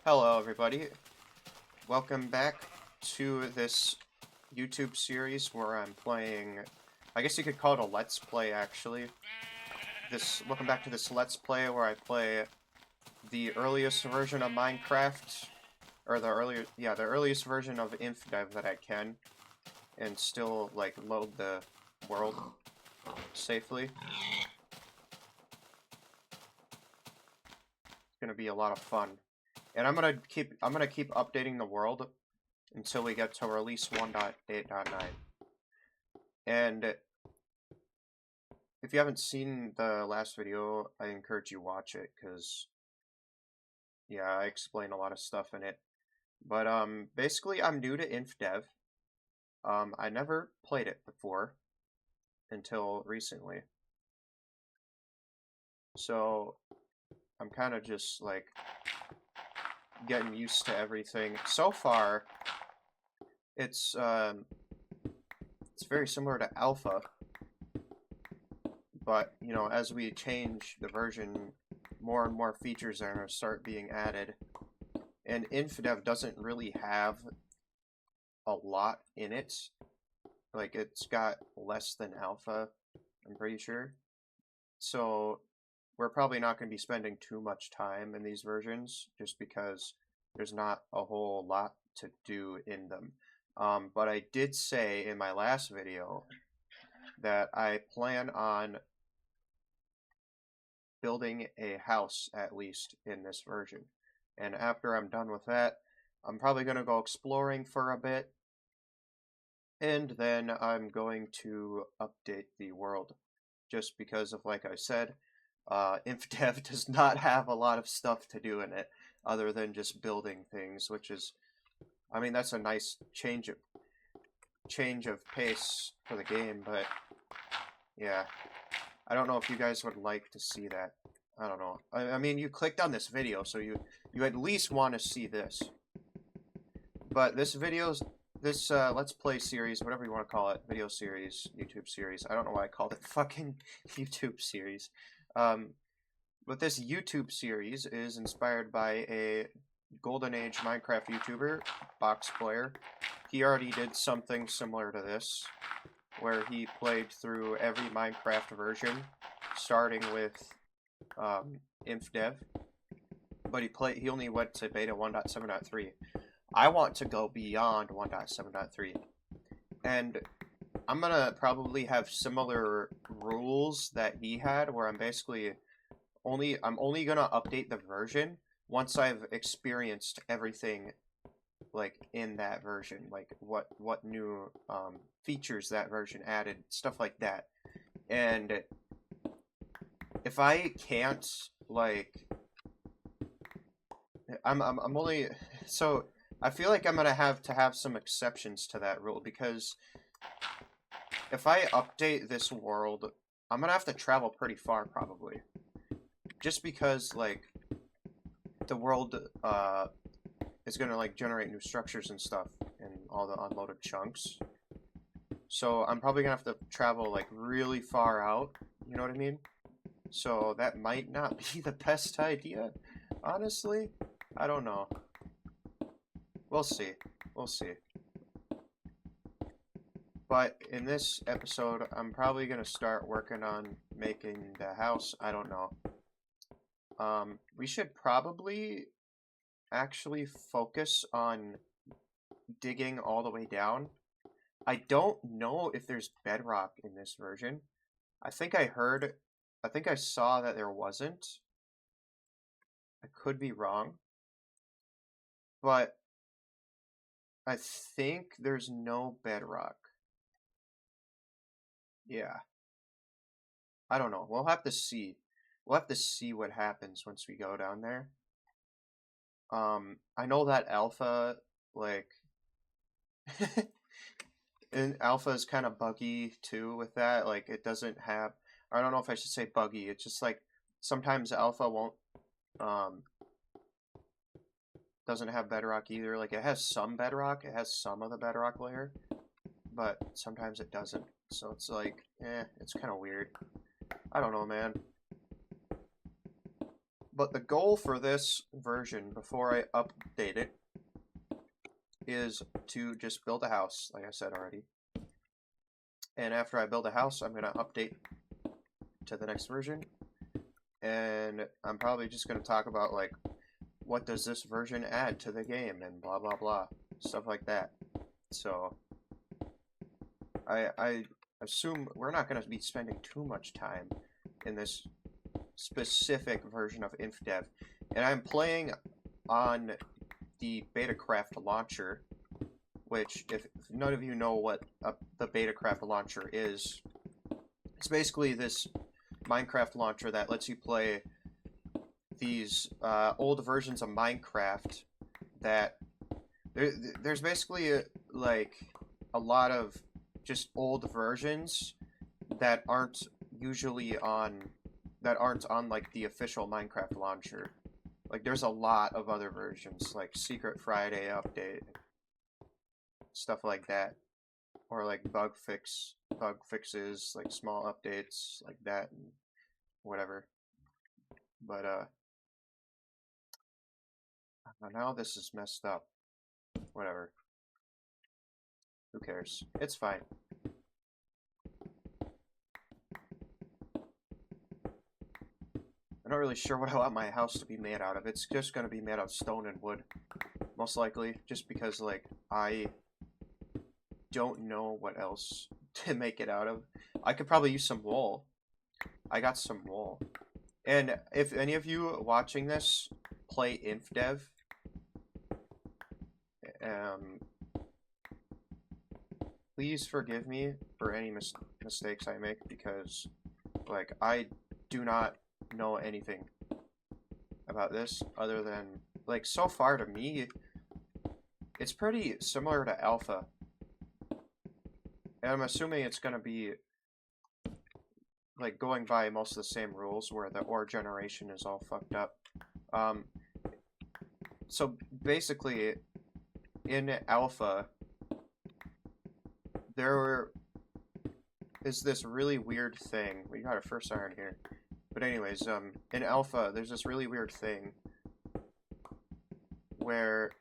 Hello, everybody. Welcome back to this YouTube series where I'm playing, I guess you could call it a Let's Play, actually. Welcome back to this Let's Play where I play the earliest version of Minecraft, or the earliest version of Infdev that I can, and still, like, load the world safely. It's gonna be a lot of fun. And I'm gonna keep updating the world until we get to release 1.8.9. And if you haven't seen the last video, I encourage you watch it, because yeah, I explain a lot of stuff in it. But basically I'm new to Infdev. I never played it before until recently. So I'm kind of just like getting used to everything. So far, it's very similar to alpha, but you know, as we change the version, more and more features are going to start being added. And Infdev doesn't really have a lot in it. Like, it's got less than alpha, I'm pretty sure. So we're probably not going to be spending too much time in these versions, just because there's not a whole lot to do in them. But I did say in my last video that I plan on building a house, at least, in this version. And after I'm done with that, I'm probably going to go exploring for a bit, and then I'm going to update the world, just because of, like I said, Infdev does not have a lot of stuff to do in it, other than just building things, which is, I mean, that's a nice change of pace for the game, but yeah, I don't know if you guys would like to see that. I don't know. I mean, you clicked on this video, so you at least want to see this. But this Let's Play series, whatever you want to call it, video series, YouTube series. I don't know why I called it fucking YouTube series. But this YouTube series is inspired by a Golden Age Minecraft YouTuber, Box Player. He already did something similar to this, where he played through every Minecraft version, starting with Infdev, but he only went to beta 1.7.3. I want to go beyond 1.7.3, and I'm gonna probably have similar rules that he had, where I'm basically only gonna update the version once I've experienced everything, like, in that version, like what new features that version added, stuff like that. And if I can't, like, I'm only, so I feel like I'm gonna have to have some exceptions to that rule, because if I update this world, I'm gonna have to travel pretty far, probably, just because, like, the world is gonna, like, generate new structures and stuff and all the unloaded chunks. So I'm probably gonna have to travel, like, really far out, you know what I mean? So that might not be the best idea, honestly. I don't know. We'll see. We'll see. But in this episode, I'm probably gonna start working on making the house. I don't know. We should probably actually focus on digging all the way down. I don't know if there's bedrock in this version. I think I saw that there wasn't. I could be wrong. But I think there's no bedrock. Yeah. I don't know. We'll have to see. We'll have to see what happens once we go down there. I know that alpha, like, and alpha is kind of buggy too with that. Like, it doesn't have, I don't know if I should say buggy. It's just like sometimes alpha won't, doesn't have bedrock either. Like, it has some bedrock. It has some of the bedrock layer, but sometimes it doesn't. So it's like, it's kind of weird. I don't know, man. But the goal for this version, before I update it, is to just build a house, like I said already. And after I build a house, I'm going to update to the next version. And I'm probably just going to talk about, like, what does this version add to the game, and blah, blah, blah. Stuff like that. So, I assume we're not going to be spending too much time in this specific version of Infdev. And I'm playing on the BetaCraft launcher, which, if none of you know what the BetaCraft launcher is, it's basically this Minecraft launcher that lets you play these old versions of Minecraft that there's basically like a lot of just old versions that aren't usually on like the official Minecraft launcher. Like there's a lot of other versions like Secret Friday update, stuff like that, or like bug fixes, like small updates like that and whatever. But now this is messed up. Whatever. Who cares? It's fine. I'm not really sure what I want my house to be made out of. It's just gonna be made out of stone and wood, most likely, just because, like, I don't know what else to make it out of. I could probably use some wool. I got some wool. And if any of you watching this play Infdev, please forgive me for any mistakes I make, because, like, I do not know anything about this other than, like, so far to me, it's pretty similar to Alpha. And I'm assuming it's going to be, like, going by most of the same rules where the ore generation is all fucked up. So basically, in Alpha, there is this really weird thing. We got our first iron here. But anyways, in Alpha, there's this really weird thing where,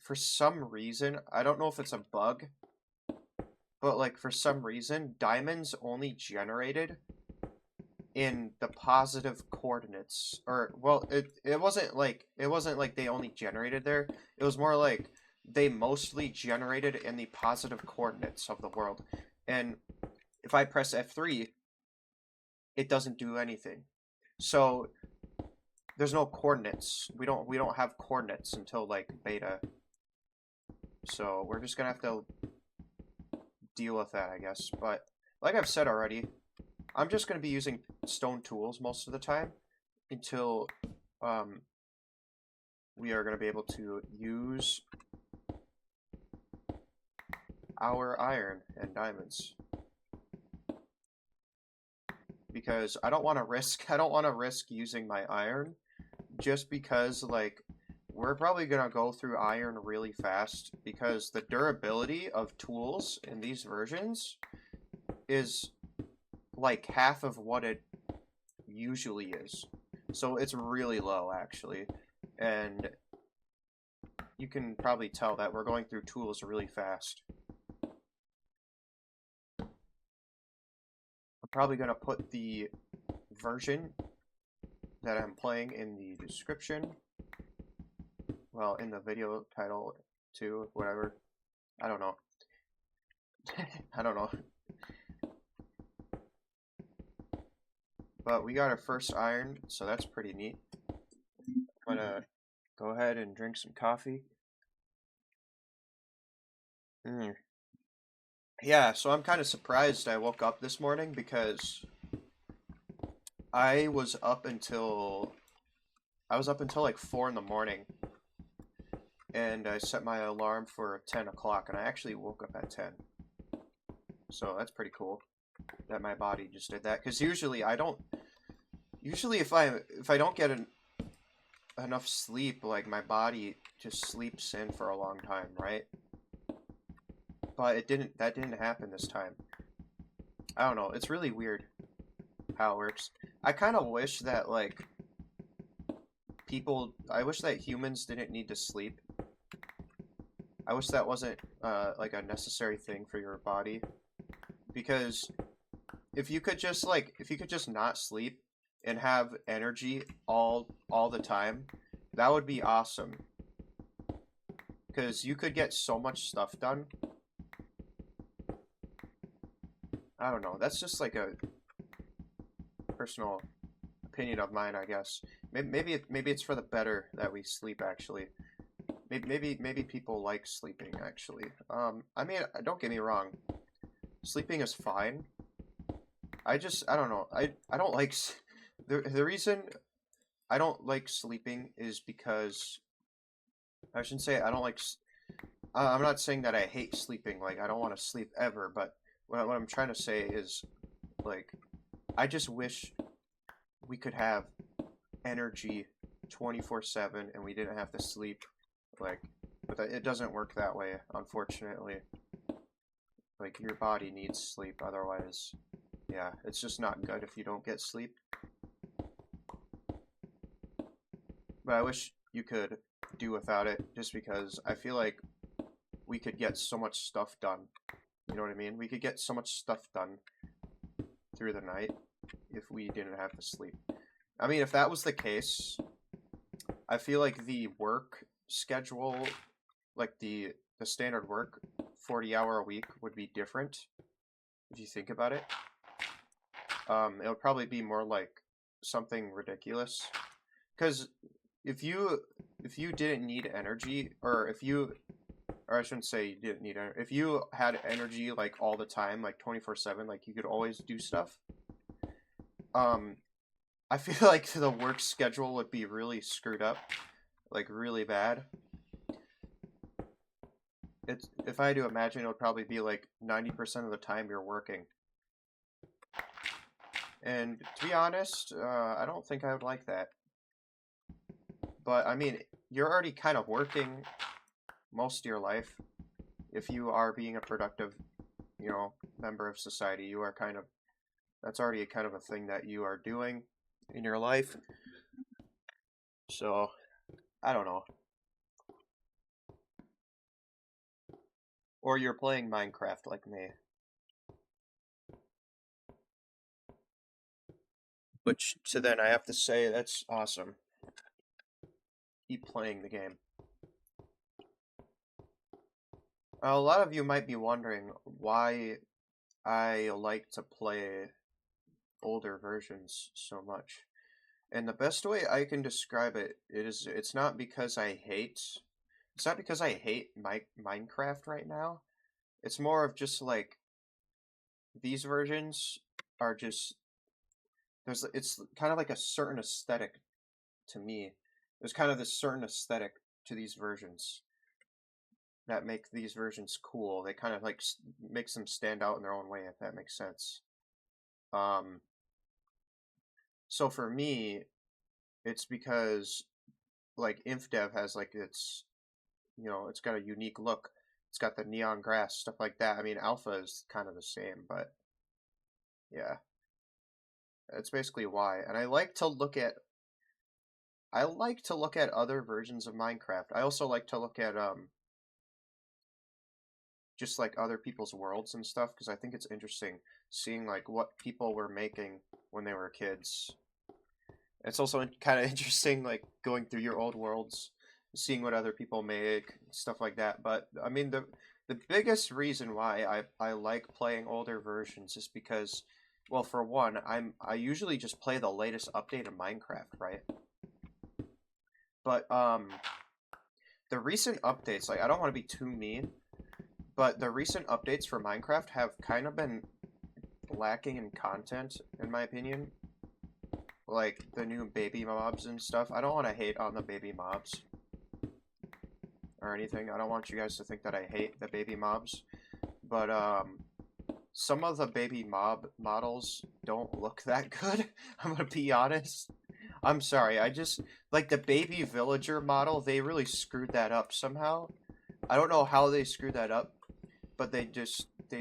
for some reason, I don't know if it's a bug, but, like, for some reason, diamonds only generated in the positive coordinates. Or, well, it wasn't like they only generated there. It was more like they mostly generated in the positive coordinates of the world. And if I press F3, it doesn't do anything. So there's no coordinates. We don't have coordinates until, like, beta. So we're just gonna have to deal with that, I guess. But like I've said already, I'm just gonna be using stone tools most of the time until we are gonna be able to use our iron and diamonds. Because I don't want to risk using my iron, just because, like, we're probably gonna go through iron really fast, because the durability of tools in these versions is like half of what it usually is. So it's really low, actually. And you can probably tell that we're going through tools really fast. I'm probably going to put the version that I'm playing in the description. Well, in the video title too, whatever. I don't know. I don't know. But we got our first iron, so that's pretty neat. I'm gonna go ahead and drink some coffee. Yeah, so I'm kind of surprised I woke up this morning, because I was up until like 4 in the morning, and I set my alarm for 10 o'clock, and I actually woke up at 10. So that's pretty cool that my body just did that, because usually if I don't get enough sleep, like, my body just sleeps in for a long time, right? But that didn't happen this time. I don't know, it's really weird how it works. I kind of wish that, like, that humans didn't need to sleep. I wish that wasn't like a necessary thing for your body, because if you could just not sleep and have energy all the time, that would be awesome. Because you could get so much stuff done. I don't know. That's just like a personal opinion of mine, I guess. Maybe it's for the better that we sleep. Actually, maybe people like sleeping. Actually, I mean, don't get me wrong. Sleeping is fine. I don't know. I don't like the reason I don't like sleeping is because I shouldn't say I don't like. I'm not saying that I hate sleeping. Like I don't want to sleep ever, but what I'm trying to say is like I just wish we could have energy 24/7 and we didn't have to sleep. Like, but it doesn't work that way, unfortunately. Like your body needs sleep, otherwise, yeah, it's just not good if you don't get sleep. But I wish you could do without it, just because I feel like we could get so much stuff done. You know what I mean? We could get so much stuff done through the night if we didn't have to sleep. I mean, if that was the case, I feel like the work schedule, like the standard work, 40-hour a week would be different if you think about it. It would probably be more like something ridiculous. Because if you didn't need energy, or I shouldn't say you didn't need energy, if you had energy like all the time, like 24/7, like you could always do stuff, I feel like the work schedule would be really screwed up, like really bad. If I had to imagine, it would probably be like 90% of the time you're working. And to be honest, I don't think I would like that. But I mean, you're already kind of working most of your life. If you are being a productive, member of society, you are kind of, that's already kind of a thing that you are doing in your life. So, I don't know. Or you're playing Minecraft like me. Which, to then I have to say, that's awesome. Keep playing the game. A lot of you might be wondering why I like to play older versions so much. And the best way I can describe it is it's not because I hate Minecraft right now. It's more of just like these versions are just it's kind of like a certain aesthetic to me. There's kind of this certain aesthetic to these versions that make these versions cool. They kind of like makes them stand out in their own way, if that makes sense. So for me, it's because like Infdev has like it's got a unique look. It's got the neon grass, stuff like that. I mean, Alpha is kind of the same, but yeah. That's basically why. And I like to look at other versions of Minecraft. I also like to look at just like other people's worlds and stuff, because I think it's interesting seeing like what people were making when they were kids. It's also kind of interesting like going through your old worlds, seeing what other people make, stuff like that. But I mean the biggest reason why I like playing older versions is because, well, for one, I usually just play the latest update of Minecraft, right? But the recent updates, like I don't want to be too mean, but the recent updates for Minecraft have kind of been lacking in content, in my opinion. Like the new baby mobs and stuff. I don't want to hate on the baby mobs or anything. I don't want you guys to think that I hate the baby mobs. But some of the baby mob models don't look that good. I'm gonna be honest. I'm sorry. I just like the baby villager model. They really screwed that up somehow. I don't know how they screwed that up, but they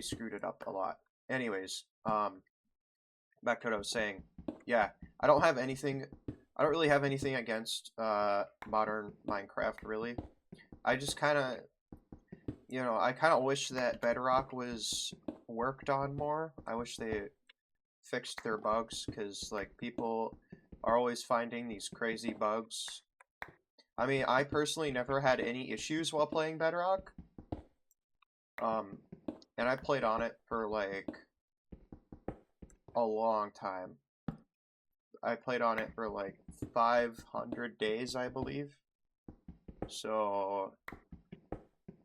screwed it up a lot. Anyways, back to what I was saying. Yeah, I don't have anything I don't really have anything against modern Minecraft, really. I just kind of, I kind of wish that Bedrock was worked on more. I wish they fixed their bugs, because, like, people are always finding these crazy bugs. I mean, I personally never had any issues while playing Bedrock. And I played on it for, like, a long time. I played on it for, like, 500 days, I believe. So,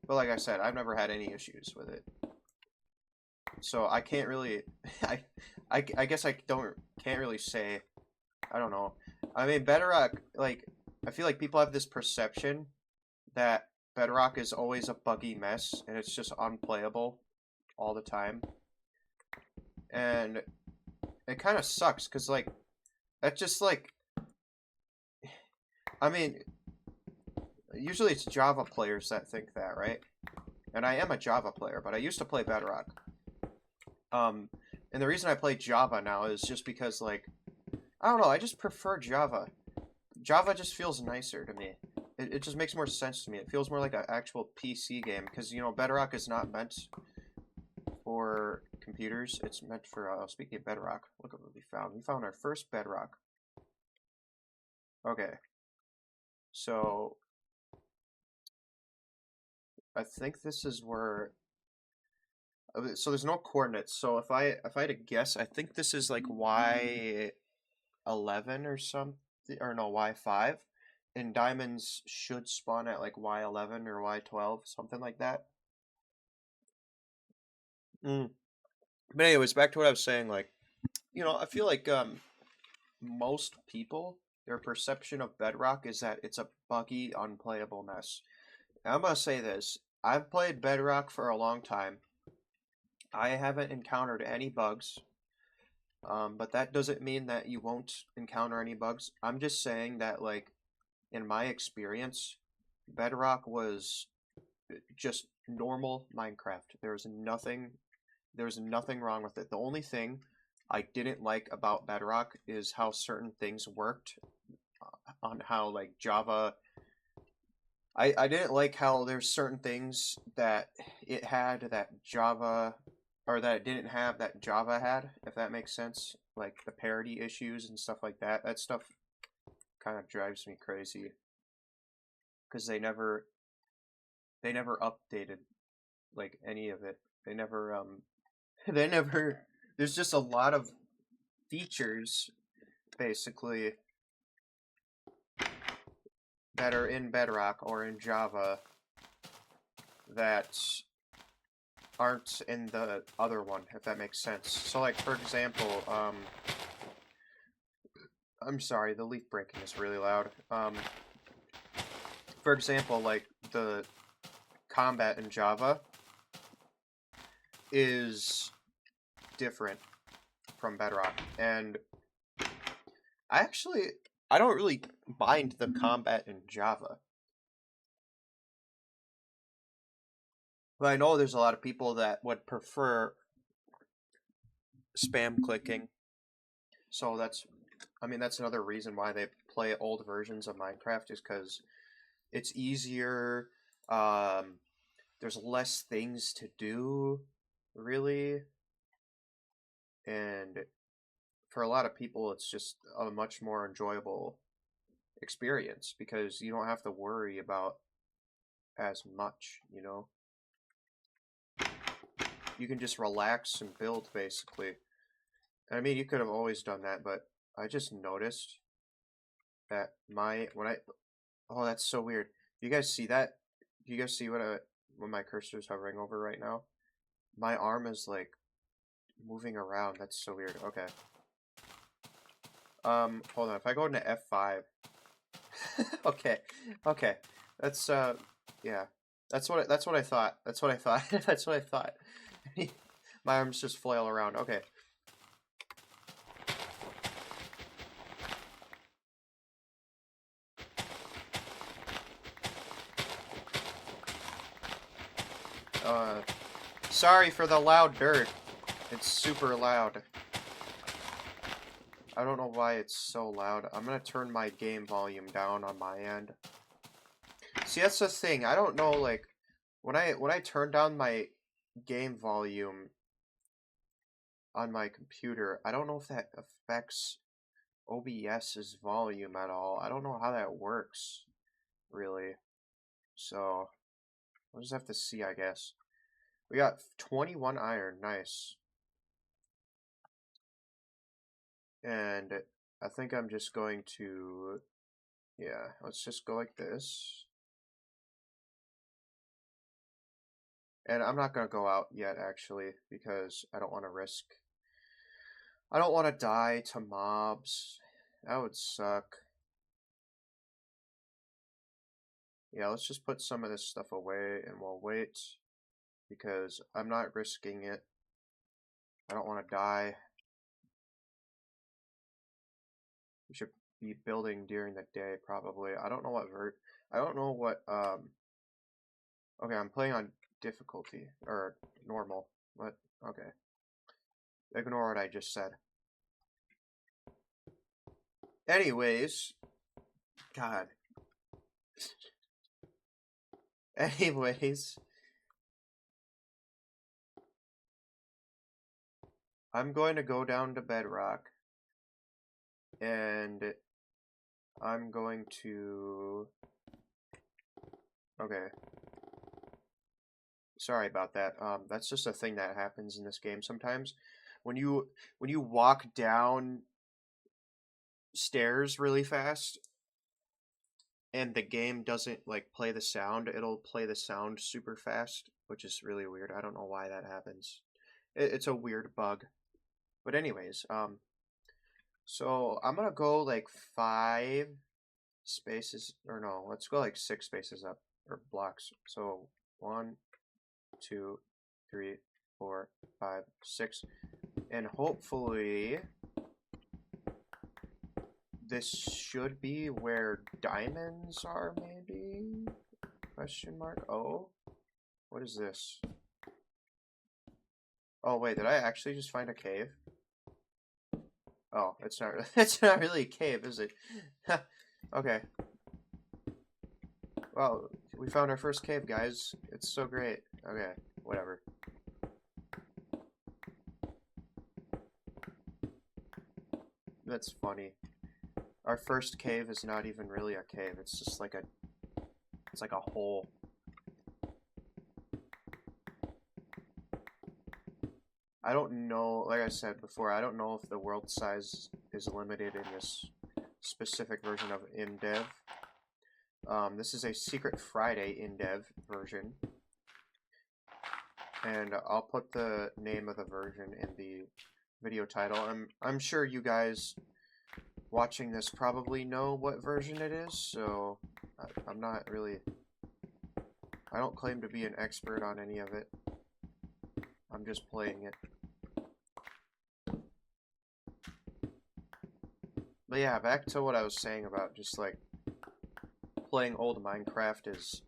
but like I said, I've never had any issues with it. So I can't really, I guess I can't really say, I don't know. I mean, Bedrock, like, I feel like people have this perception that Bedrock is always a buggy mess, and it's just unplayable all the time. And it kind of sucks, because, like, that's just, like, I mean, usually it's Java players that think that, right? And I am a Java player, but I used to play Bedrock. And the reason I play Java now is just because, like, I don't know, I just prefer Java. Java just feels nicer to me. It just makes more sense to me. It feels more like an actual PC game, because, Bedrock is not meant for computers. It's meant for, speaking of Bedrock, look at what we found. We found our first Bedrock. Okay. So, I think this is where... So there's no coordinates. So if I had to guess, I think this is like Y11 or something, or no, Y5. And diamonds should spawn at like Y11 or Y12, something like that. But anyways, back to what I was saying. Like, I feel like most people, their perception of Bedrock is that it's a buggy, unplayable mess. Now, I'm gonna say this: I've played Bedrock for a long time. I haven't encountered any bugs, but that doesn't mean that you won't encounter any bugs. I'm just saying that, like, in my experience, Bedrock was just normal Minecraft. There's nothing wrong with it. The only thing I didn't like about Bedrock is how certain things worked, on how, like, Java... I didn't like how there's certain things that it had that Java, or that it didn't have that Java had, if that makes sense. Like the parity issues and stuff like that. That stuff kind of drives me crazy, because they never updated, like, any of it. They never they never there's just a lot of features, basically, that are in Bedrock or in Java that aren't in the other one, if that makes sense. So, like, for example, I'm sorry, the leaf breaking is really loud. For example, like, the combat in Java is different from Bedrock, and I don't really mind the combat in Java. But I know there's a lot of people that would prefer spam clicking. So that's another reason why they play old versions of Minecraft, is because it's easier. There's less things to do, really. And for a lot of people, it's just a much more enjoyable experience, because you don't have to worry about as much, You can just relax and build, basically. I mean, you could have always done that, but I just noticed that oh, that's so weird. Do you guys see that? Do you guys see what my cursor is hovering over right now? My arm is, like, moving around. That's so weird. Okay. Hold on. If I go into F5. Okay. That's yeah. That's what I thought. That's what I thought. That's what I thought. My arms just flail around. Okay. Sorry for the loud dirt. It's super loud. I don't know why it's so loud. I'm gonna turn my game volume down on my end. See, that's the thing. I don't know, like, when I turn down my game volume on my computer, I don't know if that affects OBS's volume at all. I don't know how that works, really. So, we'll just have to see, I guess. We got 21 iron. Nice. And I think I'm just going to... Yeah, let's just go like this. And I'm not going to go out yet, actually, because I don't want to risk... I don't want to die to mobs. That would suck. Yeah, let's just put some of this stuff away and we'll wait. Because I'm not risking it. I don't want to die. We should be building during the day, probably. I don't know what okay, I'm playing on difficulty, or normal. What? Okay. Ignore what I just said. Anyways. God. Anyways. I'm going to go down to bedrock. And I'm going to... Okay. Sorry about that. That's just a thing that happens in this game sometimes. When you walk down stairs really fast and the game doesn't like play the sound, it'll play the sound super fast, which is really weird. I don't know why that happens. It's a weird bug. But anyways, so I'm gonna go like 5 spaces, or no, let's go like 6 spaces up, or blocks. So 1, 2, 3, 4, 5, 6, and hopefully this should be where diamonds are, maybe? Question mark. Oh, what is this? Oh wait, did I actually just find a cave? Oh, it's not. It's not really a cave, is it? Okay. Well, we found our first cave, guys. It's so great. Okay, whatever. That's funny. Our first cave is not even really a cave. It's just like it's like a hole. I don't know, like I said before, I don't know if the world size is limited in this specific version of Infdev. This is a Secret Friday Infdev version. And I'll put the name of the version in the video title. I'm sure you guys watching this probably know what version it is, so I'm not really... I don't claim to be an expert on any of it. I'm just playing it. But yeah, back to what I was saying about just like playing old Minecraft is,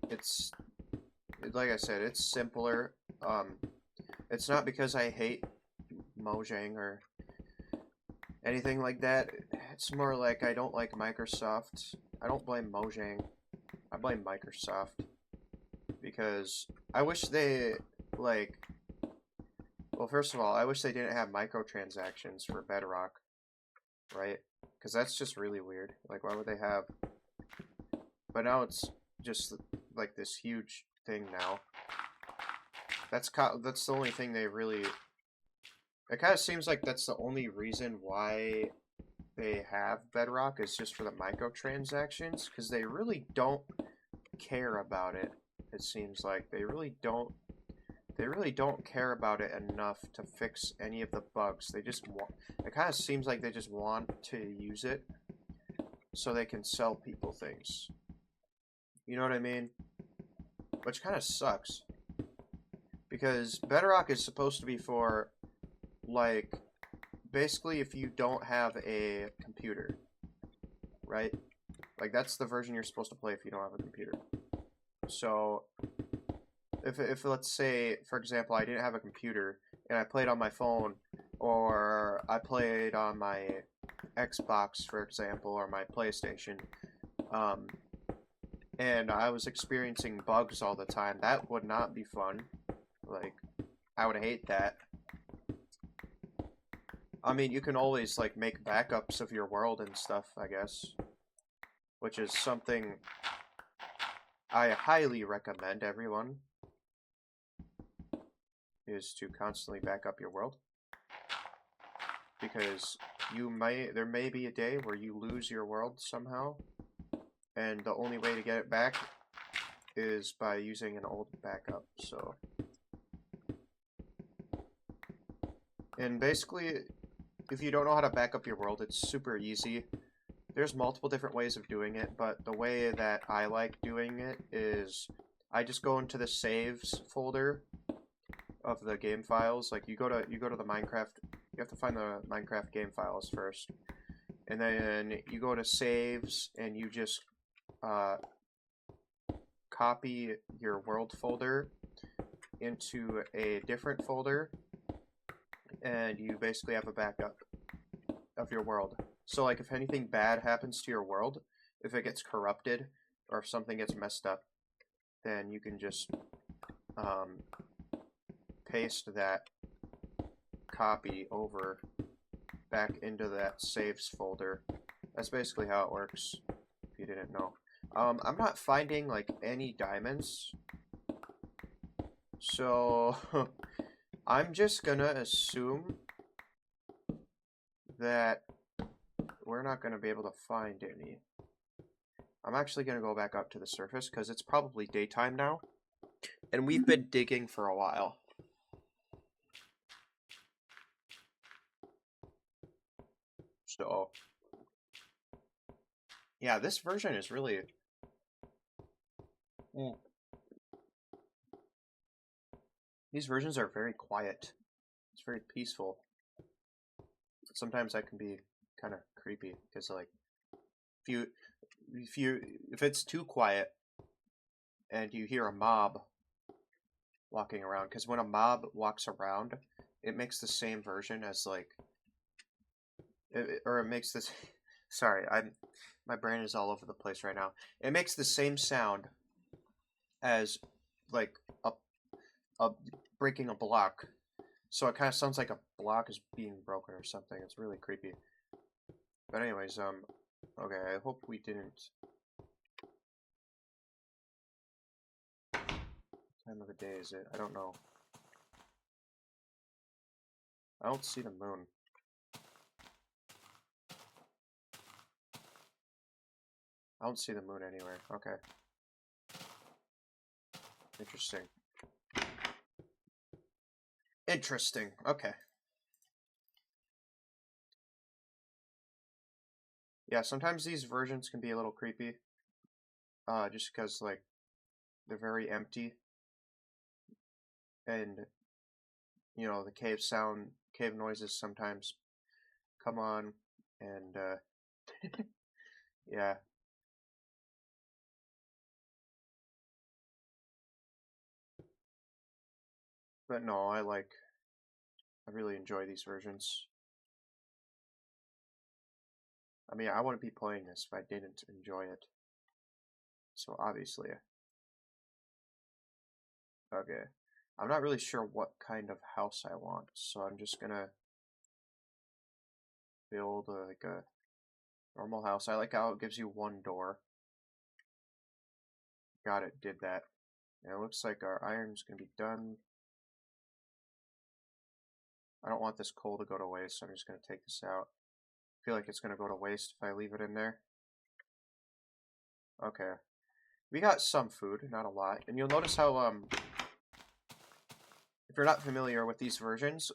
it's, like I said, it's simpler. It's not because I hate Mojang or anything like that. It's more like I don't like Microsoft. I don't blame Mojang. I blame Microsoft. Because I wish they, like... Well, first of all, I wish they didn't have microtransactions for Bedrock. Right? Because that's just really weird. Like, why would they have... But now it's just, like, this huge thing now. That's the only thing they really... It kind of seems like that's the only reason why they have Bedrock is just for the microtransactions, because they really don't care about it. It seems like they really don't care about it enough to fix any of the bugs. They just want... It kind of seems like they just want to use it so they can sell people things. You know what I mean? Which kind of sucks. Because Bedrock is supposed to be for, like, basically if you don't have a computer, right? Like, that's the version you're supposed to play if you don't have a computer. So, if let's say, for example, I didn't have a computer, and I played on my phone, or I played on my Xbox, for example, or my PlayStation, and I was experiencing bugs all the time, that would not be fun. Like, I would hate that. I mean, you can always, like, make backups of your world and stuff, I guess. Which is something I highly recommend everyone, is to constantly back up your world. Because there may be a day where you lose your world somehow, and the only way to get it back is by using an old backup, so. And basically, if you don't know how to back up your world, it's super easy. There's multiple different ways of doing it, but the way that I like doing it is I just go into the saves folder of the game files. Like you go to the Minecraft, you have to find the Minecraft game files first. And then you go to saves and you just copy your world folder into a different folder, and you basically have a backup of your world. So like if anything bad happens to your world, if it gets corrupted or if something gets messed up, then you can just paste that copy over back into that saves folder. That's basically how it works, if you didn't know. I'm not finding like any diamonds, so I'm just gonna assume that we're not gonna be able to find any. I'm actually gonna go back up to the surface because it's probably daytime now, and we've been digging for a while. So, yeah, this version is really... These versions are very quiet. It's very peaceful. Sometimes that can be kind of creepy because, like, if it's too quiet and you hear a mob walking around, because when a mob walks around, it makes the same version as like, it makes this. Sorry, my brain is all over the place right now. It makes the same sound as like a breaking a block. So it kind of sounds like a block is being broken or something. It's really creepy. But anyways, okay, I hope we didn't... What time of the day is it? I don't know. I don't see the moon. I don't see the moon anywhere. Okay. Interesting. Interesting. Okay. Yeah, sometimes these versions can be a little creepy. Just because, like, they're very empty. And, you know, the cave noises sometimes come on. And, yeah. But no, I really enjoy these versions. I mean, I wouldn't be playing this if I didn't enjoy it. So obviously. Okay. I'm not really sure what kind of house I want, so I'm just gonna build like a normal house. I like how it gives you one door. Got it, did that. And it looks like our iron's gonna be done. I don't want this coal to go to waste, so I'm just gonna take this out. I feel like it's gonna go to waste if I leave it in there. Okay. We got some food, not a lot. And you'll notice how, if you're not familiar with these versions,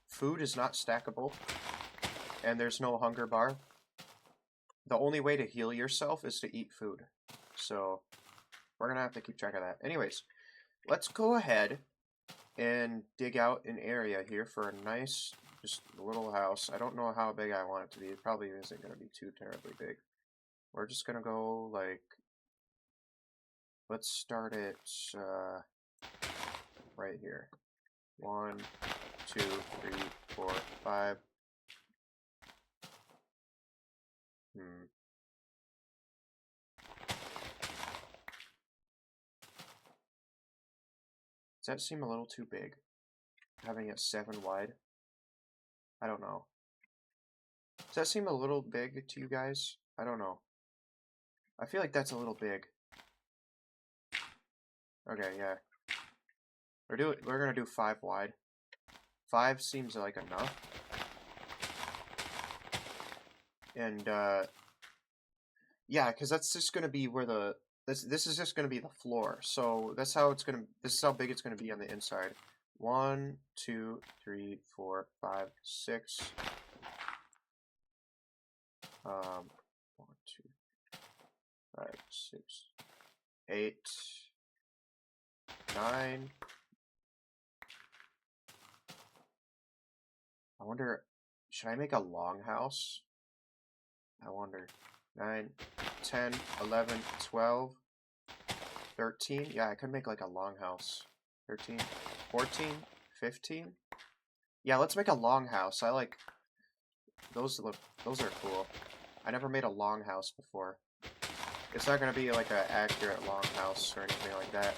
food is not stackable. And there's no hunger bar. The only way to heal yourself is to eat food. So, we're gonna have to keep track of that. Anyways, let's go ahead and dig out an area here for a nice, just little house. I don't know how big I want it to be. It probably isn't gonna be too terribly big. We're just gonna go, like, let's start it right here. 1, 2, 3, 4, 5. Does that seem a little too big? Having it 7 wide? I don't know. Does that seem a little big to you guys? I don't know. I feel like that's a little big. Okay, yeah. We're gonna do 5 wide. 5 seems like enough. And yeah, because that's just gonna be where the this is just gonna be the floor. So that's how it's gonna this is how big it's gonna be on the inside. 1, 2, 3, 4, 5, 6. 1, 2, 5, 6, 8, 9. I wonder, should I make a longhouse? I wonder. 9, 10, 11, 12, 13. Yeah, I could make like a longhouse. 13, 14, 15. Yeah, let's make a longhouse. I like those. Those are cool. I never made a longhouse before. It's not gonna be like an accurate longhouse or anything like that.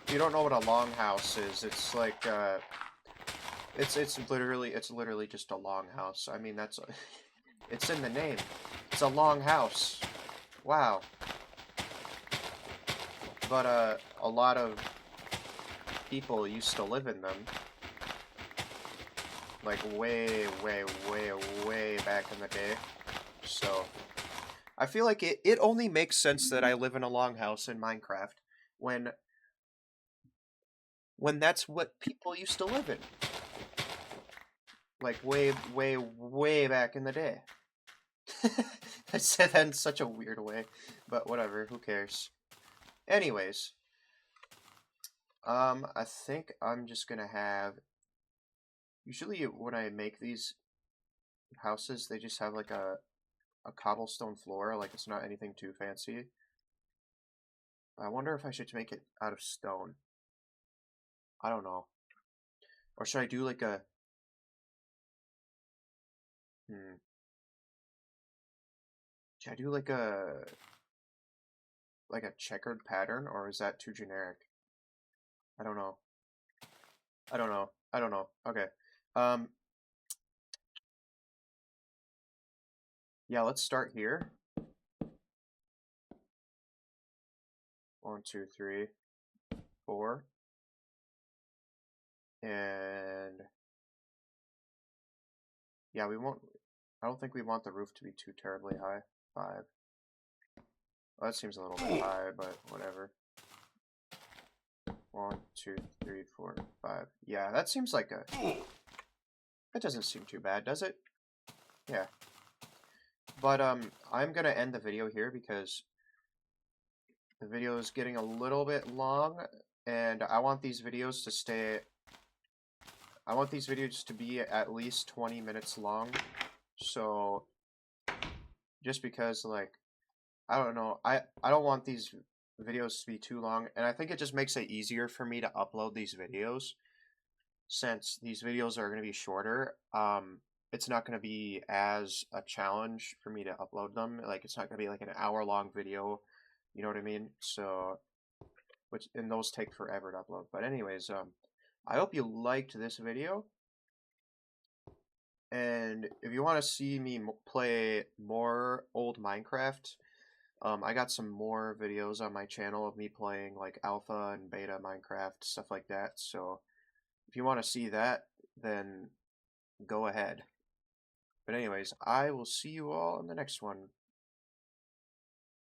If you don't know what a longhouse is, it's like it's literally just a longhouse. I mean, that's it's in the name. It's a long house. Wow. But a lot of people used to live in them. Like way back in the day. So I feel like it only makes sense that I live in a longhouse in Minecraft when that's what people used to live in. Like way back in the day. I said that in such a weird way, but whatever, who cares? Anyways, I think I'm just gonna have, usually when I make these houses, they just have like a cobblestone floor, like it's not anything too fancy. I wonder if I should make it out of stone. I don't know. Or should I do like a, should I do like a checkered pattern, or is that too generic? I don't know. I don't know. I don't know. Okay. Yeah, let's start here. 1, 2, 3, 4. And yeah, I don't think we want the roof to be too terribly high. 5. Well, that seems a little bit high, but whatever. 1, 2, 3, 4, 5. Yeah, that seems like a, that doesn't seem too bad, does it? Yeah. But I'm gonna end the video here because the video is getting a little bit long, and I want these videos to stay, I want these videos to be at least 20 minutes long. So just because, like, I don't know, I don't want these videos to be too long, and I think it just makes it easier for me to upload these videos. Since these videos are going to be shorter, it's not going to be as a challenge for me to upload them. Like, it's not going to be like an hour-long video, you know what I mean? So, and those take forever to upload. But anyways, I hope you liked this video. And if you want to see me play more old Minecraft, I got some more videos on my channel of me playing like alpha and beta Minecraft, stuff like that. So if you want to see that, then go ahead. But anyways, I will see you all in the next one.